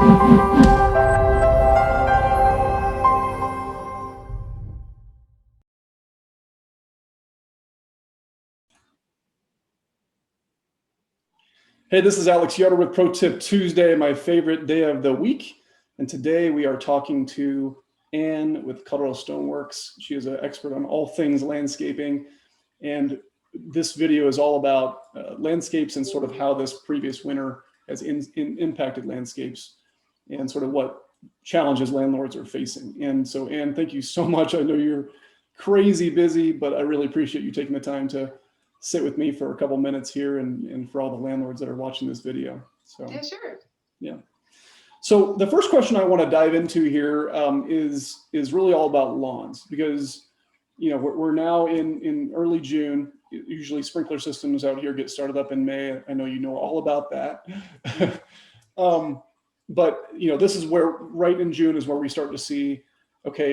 Hey, this is Alex Yoder with Pro Tip Tuesday, my favorite day of the week. And today we are talking to Anne with Colorado Stoneworks. She is an expert on all things landscaping. And this video is all about landscapes and sort of how this previous winter has impacted landscapes and sort of what challenges landlords are facing. And so, Anne, thank you so much. I know you're crazy busy, but I really appreciate you taking the time to sit with me for a couple minutes here and for all the landlords that are watching this video. So yeah, sure. Yeah. So the first question I want to dive into here is really all about lawns, because we're now in early June. Usually sprinkler systems out here get started up in May. I know you know all about that. But this is where right in June is where we start to see, okay,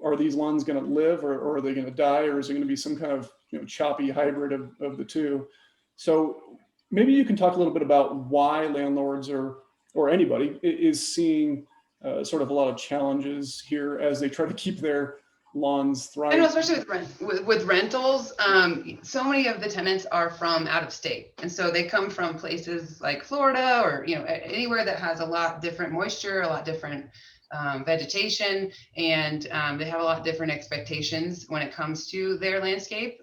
are these lawns going to live or are they going to die, or is it going to be some kind of choppy hybrid of the two? So maybe you can talk a little bit about why landlords or anybody is seeing sort of a lot of challenges here as they try to keep their lawns thriving. I know, especially with rentals, so many of the tenants are from out of state, and so they come from places like Florida or anywhere that has a lot different moisture, a lot different vegetation, and they have a lot different expectations when it comes to their landscape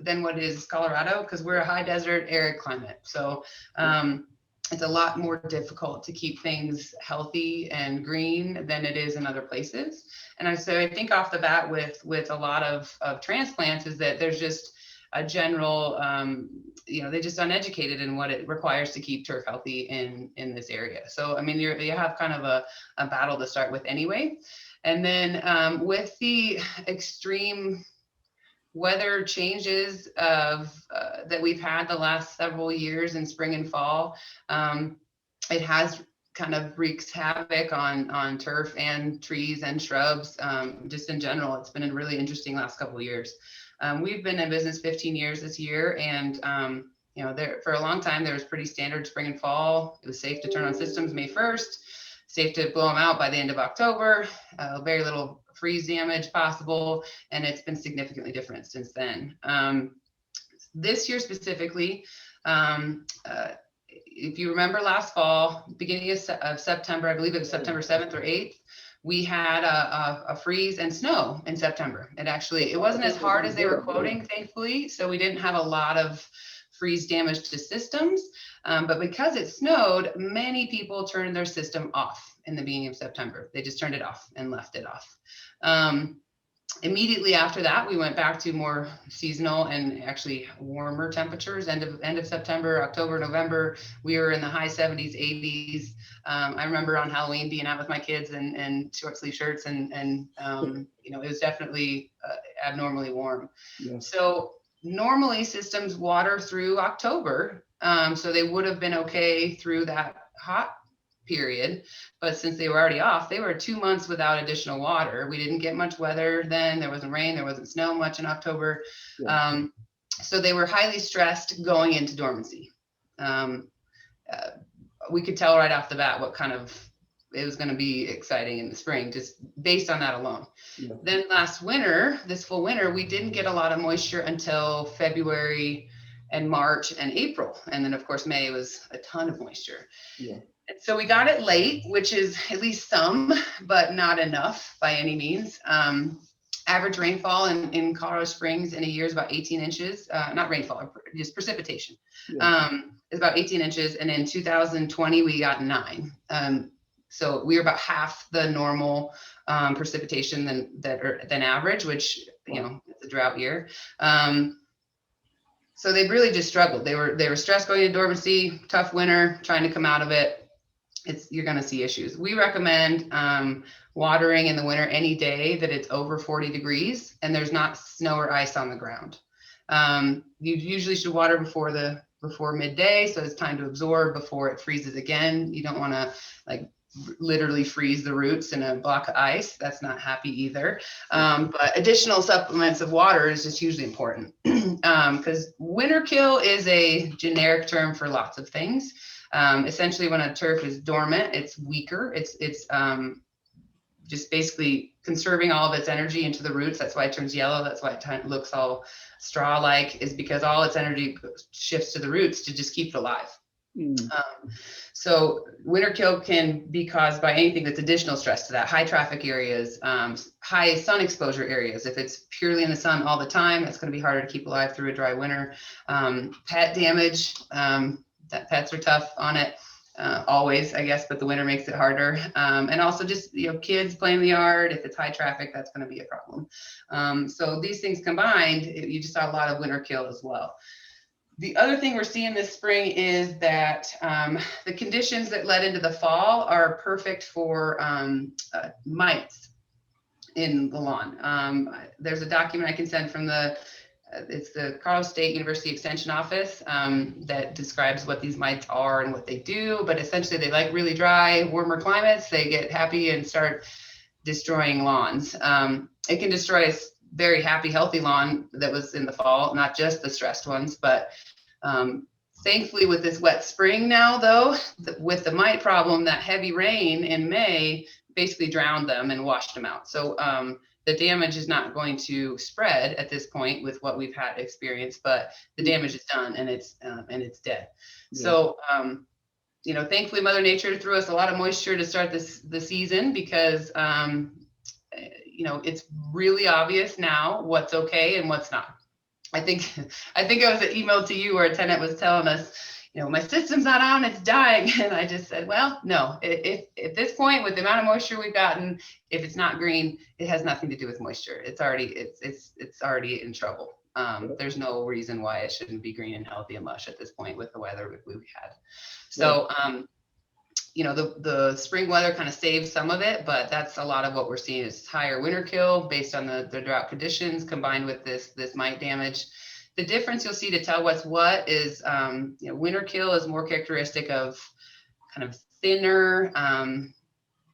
than what is Colorado, because we're a high desert arid climate. So it's a lot more difficult to keep things healthy and green than it is in other places. And I think off the bat with a lot of transplants is that there's just a general, they're just uneducated in what it requires to keep turf healthy in this area. So, I mean, you have kind of a battle to start with anyway. And then with the extreme weather changes that we've had the last several years in spring and fall, it has kind of wreaks havoc on turf and trees and shrubs. Just in general, it's been a really interesting last couple of years. We've been in business 15 years this year, and there for a long time there was pretty standard spring and fall. It was safe to turn on systems May 1st, safe to blow them out by the end of October. Very little freeze damage possible, and it's been significantly different since then. This year specifically, if you remember last fall, beginning of September, I believe it was September 7th or 8th, we had a freeze and snow in September. It wasn't as hard as they were quoting, thankfully, so we didn't have a lot of freeze damage to systems, but because it snowed, many people turned their system off in the beginning of September. They just turned it off and left it off. Immediately after that, we went back to more seasonal and actually warmer temperatures. End of September, October, November, we were in the high 70s, 80s. I remember on Halloween being out with my kids and short sleeve shirts, and it was definitely abnormally warm. Yeah. So normally systems water through October, so they would have been okay through that hot period, but since they were already off, they were 2 months without additional water. We didn't get much weather then. There wasn't rain, there wasn't snow much in October. Yeah. So they were highly stressed going into dormancy. We could tell right off the bat what kind of it was going to be exciting in the spring, just based on that alone. Yeah. Then this full winter, we didn't get a lot of moisture until February and March and April. And then of course, May was a ton of moisture. Yeah. And so we got it late, which is at least some, but not enough by any means. Average rainfall in Colorado Springs in a year is about 18 inches, not rainfall, just precipitation, is about 18 inches. And in 2020, we got 9. So we were about half the normal precipitation than average, which, it's a drought year. So they really just struggled. They were stressed going into dormancy, tough winter, trying to come out of it. You're going to see issues. We recommend watering in the winter any day that it's over 40 degrees and there's not snow or ice on the ground. You usually should water before midday, so it's time to absorb before it freezes again. You don't want to literally freeze the roots in a block of ice. That's not happy either. But additional supplements of water is just hugely important because winter kill is a generic term for lots of things. Essentially, when a turf is dormant, it's weaker. It's just basically conserving all of its energy into the roots. That's why it turns yellow. That's why it looks all straw-like, is because all its energy shifts to the roots to just keep it alive. So winter kill can be caused by anything that's additional stress to that. High traffic areas, high sun exposure areas. If it's purely in the sun all the time, it's going to be harder to keep alive through a dry winter. Pet damage, that pets are tough on it. Always, I guess, but the winter makes it harder. And also just, kids playing in the yard. If it's high traffic, that's going to be a problem. So these things combined, you just saw a lot of winter kill as well. The other thing we're seeing this spring is that the conditions that led into the fall are perfect for mites in the lawn. There's a document I can send from it's the Colorado State University Extension Office that describes what these mites are and what they do. But essentially, they like really dry, warmer climates. They get happy and start destroying lawns. It can destroy a very happy, healthy lawn that was in the fall, not just the stressed ones. But thankfully, with this wet spring now, though, with the mite problem, that heavy rain in May basically drowned them and washed them out. So the damage is not going to spread at this point with what we've had experience, but the damage is done and it's dead. Yeah. So, thankfully Mother Nature threw us a lot of moisture to start the season because, it's really obvious now what's okay and what's not. I think it was an email to you where a tenant was telling us, my system's not on, it's dying. And I just said, well, no, if at this point, with the amount of moisture we've gotten, if it's not green, it has nothing to do with moisture. It's already in trouble. There's no reason why it shouldn't be green and healthy and lush at this point with the weather we had. So, the spring weather kind of saves some of it, but that's a lot of what we're seeing is higher winter kill based on the drought conditions combined with this mite damage. The difference you'll see to tell what's what is, winter kill is more characteristic of kind of thinner,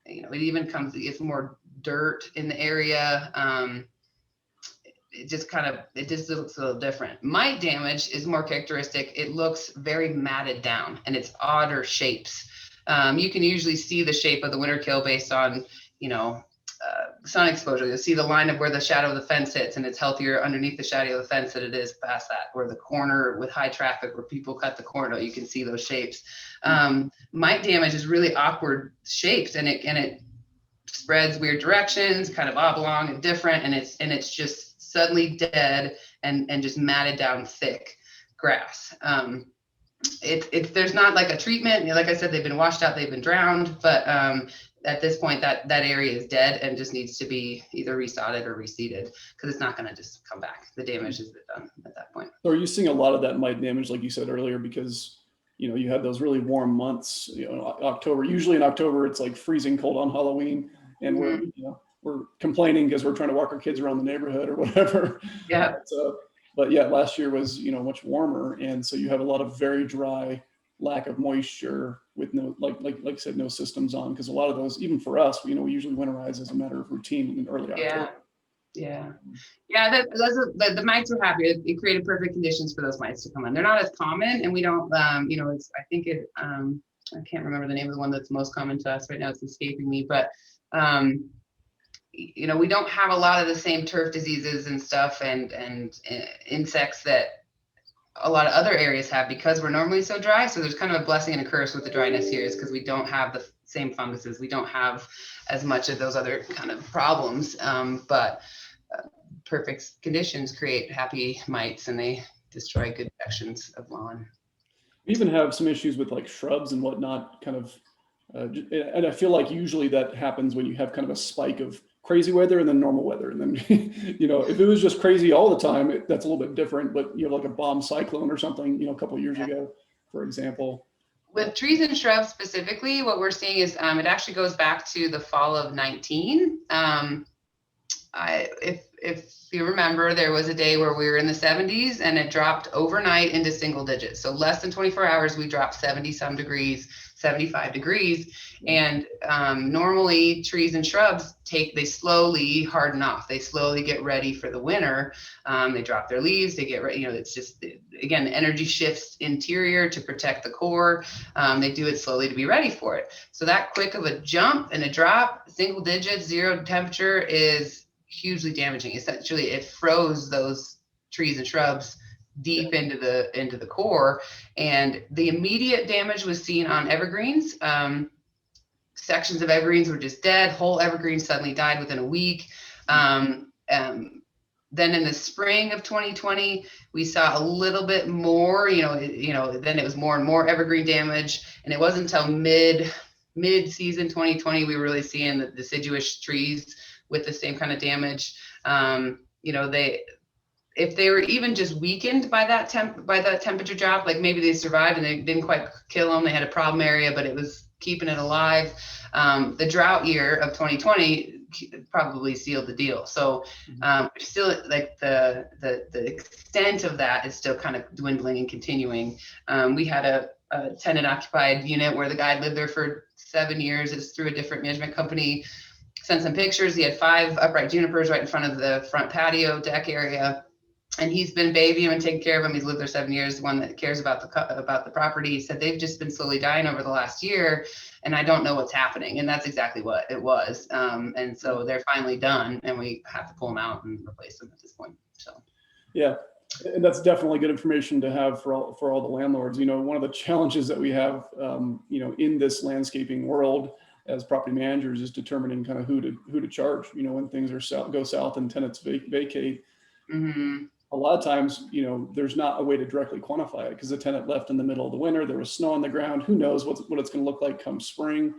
it even it's more dirt in the area. It just looks a little different. Mite damage is more characteristic. It looks very matted down and it's odder shapes. You can usually see the shape of the winter kill based on, sun exposure. You'll see the line of where the shadow of the fence hits, and it's healthier underneath the shadow of the fence than it is past that, where the corner with high traffic, where people cut the corner, you can see those shapes. Mite damage is really awkward shapes, and it spreads weird directions, kind of oblong and different, and it's just suddenly dead and just matted down thick grass. There's not like a treatment. Like I said, they've been washed out, they've been drowned, but at this point that area is dead and just needs to be either resodded or reseeded because it's not going to just come back. The damage has been done at that point. So are you seeing a lot of that mite damage, like you said earlier, because you had those really warm months, October, usually in October, it's like freezing cold on Halloween and we're complaining because we're trying to walk our kids around the neighborhood or whatever. Yeah. But yeah, last year was, much warmer. And so you have a lot of very dry, lack of moisture with no, like you said, no systems on. Because a lot of those, even for us, we usually winterize as a matter of routine in early October. Yeah. The mites were happy. It created perfect conditions for those mites to come in. They're not as common, and we don't, I can't remember the name of the one that's most common to us right now. It's escaping me, but we don't have a lot of the same turf diseases and stuff and insects that a lot of other areas have because we're normally so dry. So there's kind of a blessing and a curse with the dryness here is because we don't have the same funguses. We don't have as much of those other kind of problems. But perfect conditions create happy mites and they destroy good sections of lawn. We even have some issues with like shrubs and whatnot kind of, and I feel like usually that happens when you have kind of a spike of crazy weather and then normal weather. And then, if it was just crazy all the time, that's a little bit different, but you have like a bomb cyclone or something, a couple of years ago, for example. With trees and shrubs specifically, what we're seeing is it actually goes back to the fall of 19. If you remember, there was a day where we were in the 70s and it dropped overnight into single digits. So less than 24 hours, we dropped 70 some degrees. 75 degrees. And normally trees and shrubs they slowly harden off. They slowly get ready for the winter. They drop their leaves, they get ready, it's just, again, the energy shifts interior to protect the core. They do it slowly to be ready for it. So that quick of a jump and a drop, single digits, zero temperature, is hugely damaging. Essentially, it froze those trees and shrubs deep into the core, and the immediate damage was seen on evergreens. Sections of evergreens were just dead. Whole evergreens suddenly died within a week. Then in the spring of 2020, we saw a little bit more. Then it was more and more evergreen damage, and it wasn't until mid-season 2020 we were really seeing the deciduous trees with the same kind of damage. If they were even just weakened by that temperature drop, like maybe they survived and they didn't quite kill them, they had a problem area, but it was keeping it alive. The drought year of 2020 probably sealed the deal. So still, like the extent of that is still kind of dwindling and continuing. We had a tenant occupied unit where the guy lived there for 7 years. It's through a different management company. Sent some pictures. He had 5 upright junipers right in front of the front patio deck area. And he's been babying him and taking care of him. He's lived there 7 years. The one that cares about the property, he said they've just been slowly dying over the last year, and I don't know what's happening. And that's exactly what it was. And so they're finally done, and we have to pull them out and replace them at this point. So, yeah, and that's definitely good information to have for all the landlords. One of the challenges that we have, in this landscaping world as property managers is determining kind of who to charge. When things go south and tenants vacate. Mm-hmm. A lot of times, there's not a way to directly quantify it because the tenant left in the middle of the winter. There was snow on the ground. Who knows what it's going to look like come spring?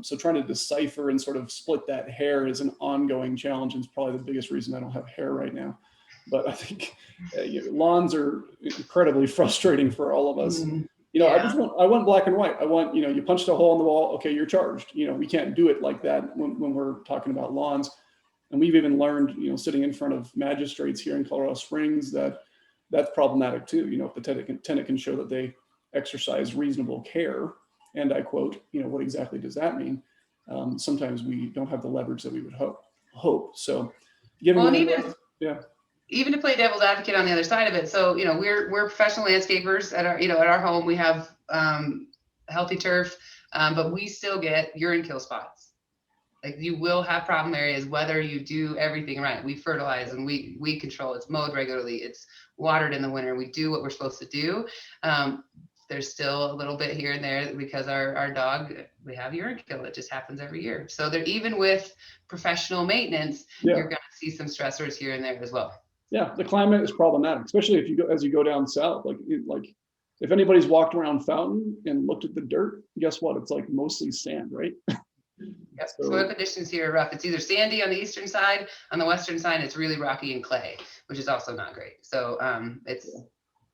So trying to decipher and sort of split that hair is an ongoing challenge, and it's probably the biggest reason I don't have hair right now. But I think lawns are incredibly frustrating for all of us. Mm-hmm. I want black and white. I want, you punched a hole in the wall. Okay, you're charged. We can't do it like that when we're talking about lawns. And we've even learned, sitting in front of magistrates here in Colorado Springs, that's problematic too. If the tenant can show that they exercise reasonable care, and I quote, what exactly does that mean? Sometimes we don't have the leverage that we would hope. So, even to play devil's advocate on the other side of it. So, we're professional landscapers at our home. We have healthy turf, but we still get urine kill spots. Like, you will have problem areas whether you do everything right. We fertilize and we control. It's mowed regularly. It's watered in the winter. We do what we're supposed to do. There's still a little bit here and there because our dog, we have urine kill. It just happens every year. So even with professional maintenance, you're going to see some stressors here and there as well. Yeah, the climate is problematic, especially as you go down south. Like if anybody's walked around Fountain and looked at the dirt, guess what? It's like mostly sand, right? Yep. Soil conditions here are rough. It's either sandy on the eastern side. On the western side, it's really rocky and clay, which is also not great. So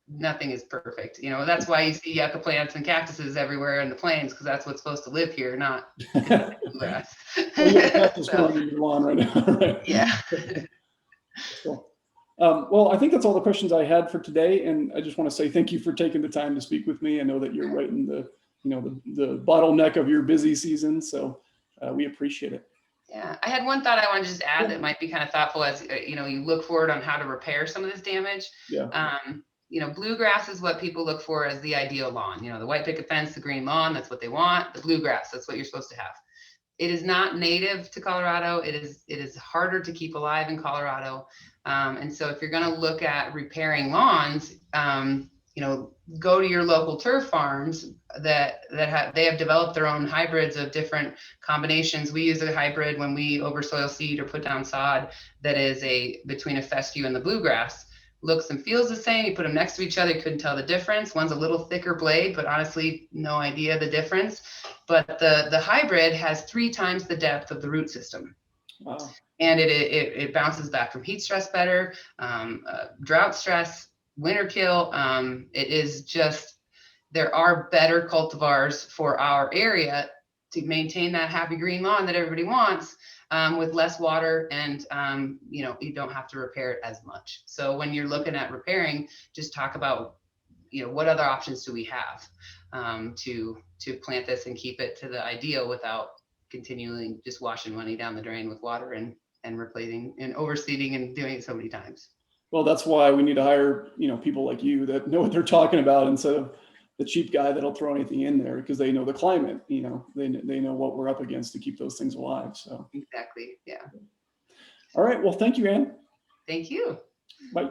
nothing is perfect. That's why you see yucca plants and cactuses everywhere in the plains, because that's what's supposed to live here, not grass. Cactus growing in your lawn right now, right? Yeah. Cool. Well, I think that's all the questions I had for today, and I just want to say thank you for taking the time to speak with me. I know that you're right in the bottleneck of your busy season, so we appreciate it. Yeah, I had one thought I wanted to just add that might be kind of thoughtful as you look forward on how to repair some of this damage. Yeah. Bluegrass is what people look for as the ideal lawn. The white picket fence, the green lawn, that's what they want. The bluegrass, that's what you're supposed to have. It is not native to Colorado. It is harder to keep alive in Colorado. And so if you're going to look at repairing lawns, go to your local turf farms that have developed their own hybrids of different combinations. We use a hybrid when we oversoil seed or put down sod that is between a fescue and the bluegrass. Looks and feels the same. You put them next to each other, you couldn't tell the difference. One's a little thicker blade, but honestly, no idea the difference. But the hybrid has 3 times the depth of the root system. Wow. And it bounces back from heat stress better, drought stress, winter kill. It is just, there are better cultivars for our area to maintain that happy green lawn that everybody wants, with less water, and you don't have to repair it as much. So when you're looking at repairing, just talk about what other options do we have to plant this and keep it to the ideal without continually just washing money down the drain with water and replacing and overseeding and doing it so many times. Well, that's why we need to hire, people like you that know what they're talking about instead of the cheap guy that'll throw anything in there, because they know the climate, they know what we're up against to keep those things alive. So exactly. Yeah. All right. Well, thank you, Ann. Thank you. Bye.